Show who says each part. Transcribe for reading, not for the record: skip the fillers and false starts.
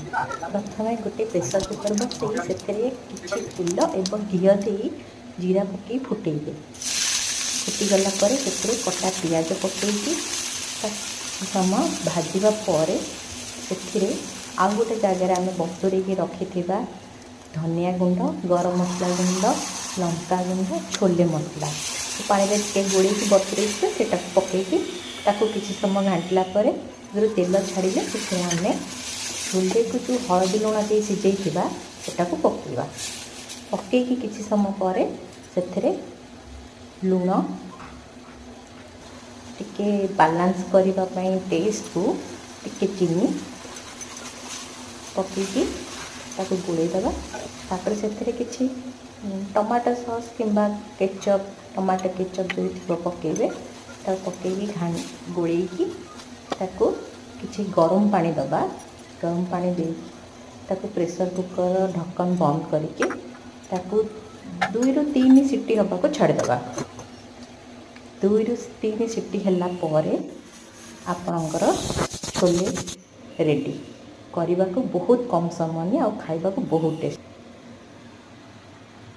Speaker 1: प्रथम गोटे pressure cooker बसई से किसी तेल और घी दे जीरा पकई फुटेबे। फुटीगला से कटा पियाज पकईकि समय भाजवा पर से आउ गोटे जगार आम बतुरे रखि धनिया गुंड, गरम मसला गुंड, लंका गुंड, छोले मसला पानी में टे गोड़े बतुरे से पकईकि किसी समय घाटिला जो तेल छाड़े से आम छोले को जो हलदी लुण दे सिझेगा सेटाको पकईवा। पकईकि किसी समय पर से लुण टिके बालांस करने टेस्ट को टिके चीनी पकईकि गोलेदवा। तापर से किसी टमाटो सॉस किंबा केचप टमाटो केचप जो थी पकेबे पकईकि गोलेकी किसी गरम पानी दबा। गरम पानी दे प्रेसर कुकर ढक्कन बंद करके 2 ରୁ 3 सीटी हवा को छाड़देवा। 2 ରୁ 3 सीटी है आपणकर छोले रेडी। करने को बहुत कम समय आ खाइबा को बहुत टेस्ट।